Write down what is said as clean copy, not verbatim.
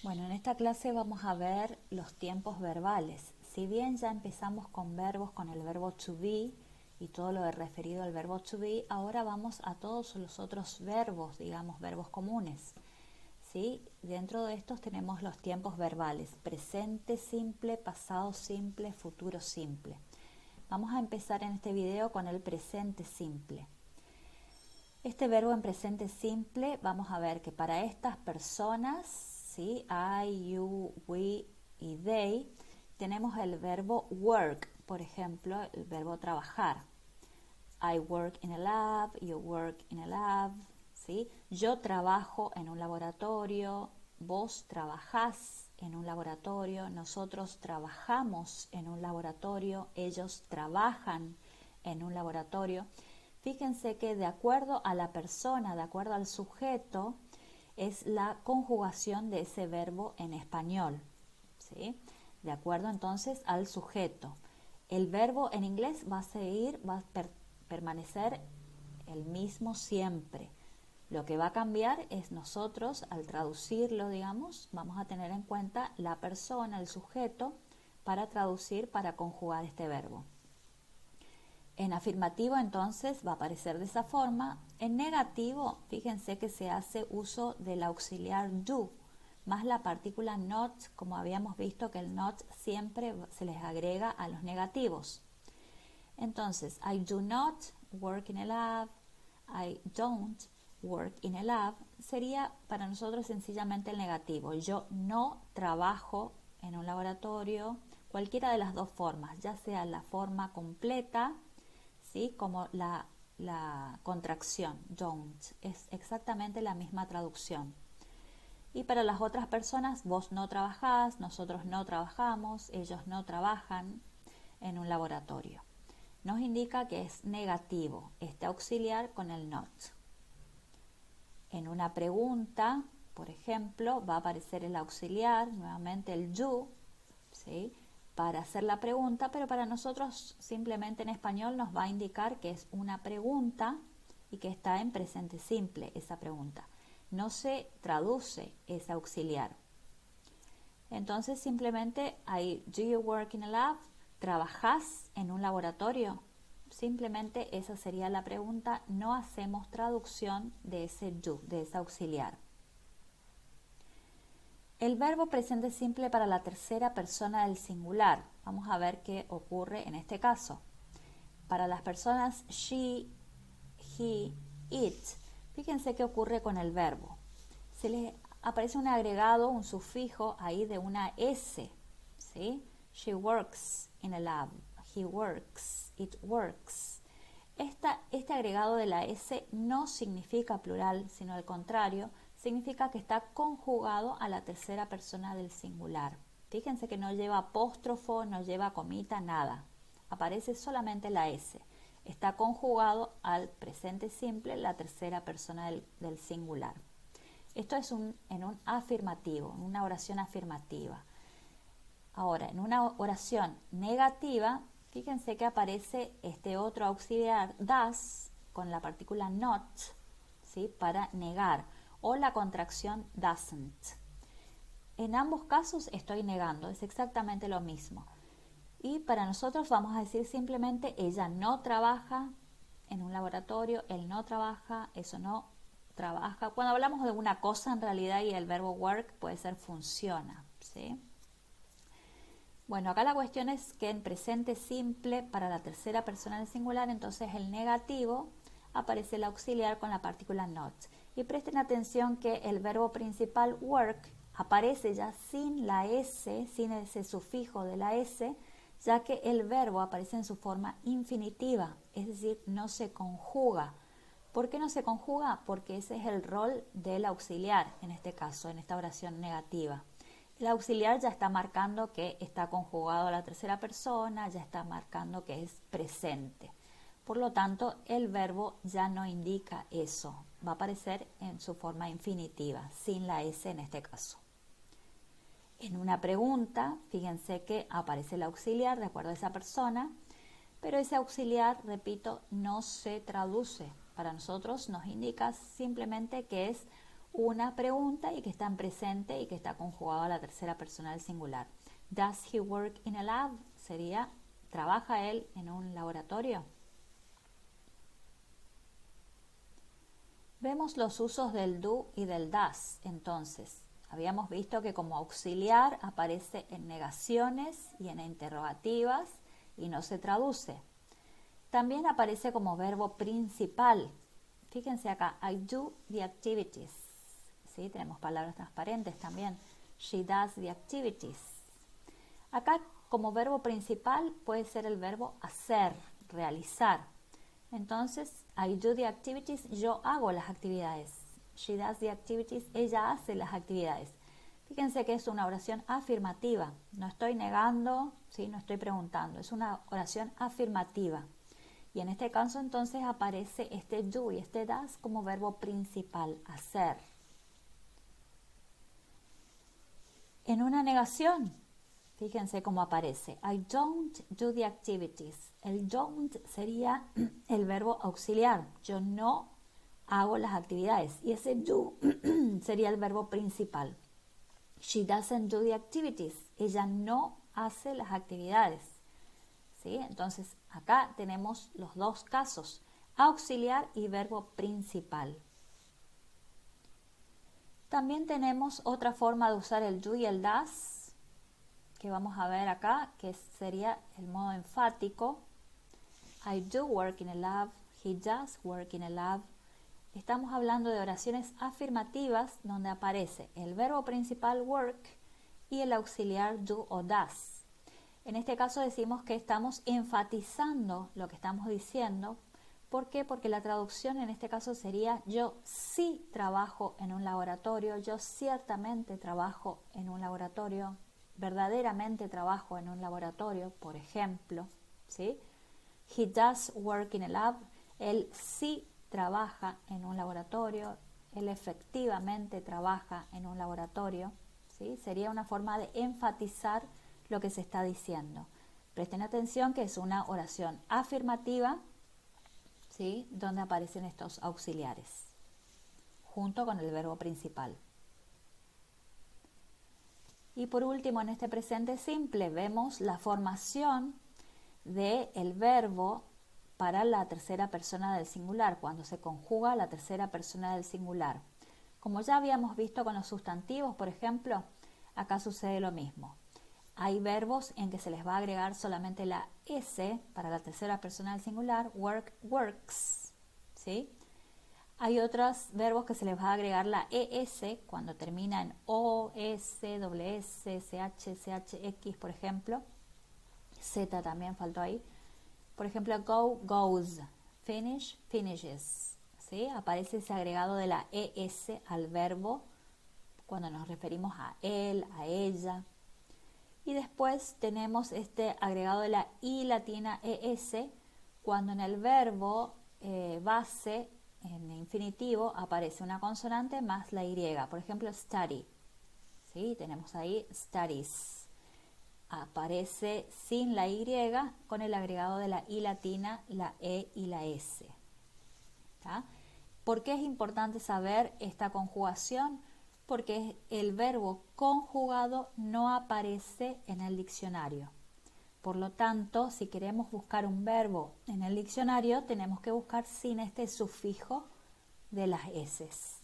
Bueno, en esta clase vamos a ver los tiempos verbales. Si bien ya empezamos con verbos, con el verbo to be y todo lo de referido al verbo to be, ahora vamos a todos los otros verbos, digamos, verbos comunes. ¿Sí? Dentro de estos tenemos los tiempos verbales: presente simple, pasado simple, futuro simple. Vamos a empezar en este video con el presente simple. Este verbo en presente simple, vamos a ver que para estas personas, ¿sí? I, you, we y they, tenemos el verbo work, por ejemplo, el verbo trabajar. I work in a lab, you work in a lab, ¿sí? Yo trabajo en un laboratorio, vos trabajás en un laboratorio, nosotros trabajamos en un laboratorio, ellos trabajan en un laboratorio. Fíjense que de acuerdo a la persona, de acuerdo al sujeto, es la conjugación de ese verbo en español, ¿sí? De acuerdo entonces al sujeto. El verbo en inglés va a permanecer el mismo siempre. Lo que va a cambiar es nosotros, al traducirlo, digamos, vamos a tener en cuenta la persona, el sujeto, para traducir, para conjugar este verbo. En afirmativo entonces va a aparecer de esa forma. En negativo, fíjense que se hace uso del auxiliar do, más la partícula not, como habíamos visto que el not siempre se les agrega a los negativos. Entonces, I do not work in a lab, I don't work in a lab, sería para nosotros sencillamente el negativo. Yo no trabajo en un laboratorio, cualquiera de las dos formas, ya sea la forma completa, ¿sí? Como la contracción, don't, es exactamente la misma traducción. Y para las otras personas, vos no trabajás, nosotros no trabajamos, ellos no trabajan en un laboratorio. Nos indica que es negativo este auxiliar con el not. En una pregunta, por ejemplo, va a aparecer el auxiliar, nuevamente el do, ¿sí? Para hacer la pregunta, pero para nosotros simplemente en español nos va a indicar que es una pregunta y que está en presente simple esa pregunta. No se traduce ese auxiliar. Entonces simplemente ahí, do you work in a lab? ¿Trabajás en un laboratorio? Simplemente esa sería la pregunta, no hacemos traducción de ese do, de ese auxiliar. El verbo presente simple para la tercera persona del singular. Vamos a ver qué ocurre en este caso. Para las personas she, he, it, fíjense qué ocurre con el verbo. Se les aparece un agregado, un sufijo ahí de una S, ¿sí? She works in a lab, he works, it works. Este agregado de la S no significa plural, sino al contrario, significa que está conjugado a la tercera persona del singular. Fíjense que no lleva apóstrofo, no lleva comita, nada. Aparece solamente la S. Está conjugado al presente simple, la tercera persona del singular. Esto es en un afirmativo, en una oración afirmativa. Ahora, en una oración negativa, fíjense que aparece este otro auxiliar, das, con la partícula not, ¿sí? Para negar, o la contracción doesn't. En ambos casos estoy negando, es exactamente lo mismo. Y para nosotros vamos a decir simplemente ella no trabaja en un laboratorio, él no trabaja, eso no trabaja. Cuando hablamos de una cosa en realidad y el verbo work puede ser funciona, ¿sí? Bueno, acá la cuestión es que en presente simple para la tercera persona del singular, entonces el negativo aparece el auxiliar con la partícula not. Y presten atención que el verbo principal work aparece ya sin la S, sin ese sufijo de la S, ya que el verbo aparece en su forma infinitiva, es decir, no se conjuga. ¿Por qué no se conjuga? Porque ese es el rol del auxiliar en este caso, en esta oración negativa. El auxiliar ya está marcando que está conjugado a la tercera persona, ya está marcando que es presente. Por lo tanto, el verbo ya no indica eso, va a aparecer en su forma infinitiva, sin la S en este caso. En una pregunta, fíjense que aparece el auxiliar de acuerdo a esa persona, pero ese auxiliar, repito, no se traduce. Para nosotros nos indica simplemente que es una pregunta y que está en presente y que está conjugado a la tercera persona del singular. Does he work in a lab? Sería, ¿trabaja él en un laboratorio? Vemos los usos del do y del does. Entonces, habíamos visto que como auxiliar aparece en negaciones y en interrogativas y no se traduce. También aparece como verbo principal. Fíjense acá, I do the activities. ¿Sí? Tenemos palabras transparentes también. She does the activities. Acá como verbo principal puede ser el verbo hacer, realizar. Entonces, I do the activities, yo hago las actividades. She does the activities, ella hace las actividades. Fíjense que es una oración afirmativa. No estoy negando, ¿sí? No estoy preguntando. Es una oración afirmativa. Y en este caso entonces aparece este do y este does como verbo principal, hacer. En una negación, fíjense cómo aparece. I don't do the activities. El don't sería el verbo auxiliar. Yo no hago las actividades. Y ese do sería el verbo principal. She doesn't do the activities. Ella no hace las actividades. ¿Sí? Entonces, acá tenemos los dos casos. Auxiliar y verbo principal. También tenemos otra forma de usar el do y el does, que vamos a ver acá, que sería el modo enfático. I do work in a lab, he does work in a lab. Estamos hablando de oraciones afirmativas donde aparece el verbo principal work y el auxiliar do o does. En este caso decimos que estamos enfatizando lo que estamos diciendo. ¿Por qué? Porque la traducción en este caso sería yo sí trabajo en un laboratorio, yo ciertamente trabajo en un laboratorio, verdaderamente trabajo en un laboratorio, por ejemplo, ¿sí? He does work in a lab, él sí trabaja en un laboratorio, él efectivamente trabaja en un laboratorio, ¿sí? Sería una forma de enfatizar lo que se está diciendo. Presten atención que es una oración afirmativa, ¿sí? Donde aparecen estos auxiliares junto con el verbo principal. Y por último, en este presente simple vemos la formación del verbo para la tercera persona del singular, cuando se conjuga la tercera persona del singular. Como ya habíamos visto con los sustantivos, por ejemplo, acá sucede lo mismo. Hay verbos en que se les va a agregar solamente la S para la tercera persona del singular, work, works, ¿sí? Hay otros verbos que se les va a agregar la ES cuando termina en O, S, S, CH, CHX, por ejemplo. Z también faltó ahí. Por ejemplo, go, goes, finish, finishes, ¿sí? Aparece ese agregado de la ES al verbo cuando nos referimos a él, a ella. Y después tenemos este agregado de la I latina ES cuando en el verbo base, en infinitivo, aparece una consonante más la Y. Por ejemplo, study. ¿Sí? Tenemos ahí studies. Aparece sin la Y con el agregado de la I latina, la E y la S. ¿Tá? ¿Por qué es importante saber esta conjugación? Porque el verbo conjugado no aparece en el diccionario. Por lo tanto, si queremos buscar un verbo en el diccionario, tenemos que buscar sin este sufijo de las eses.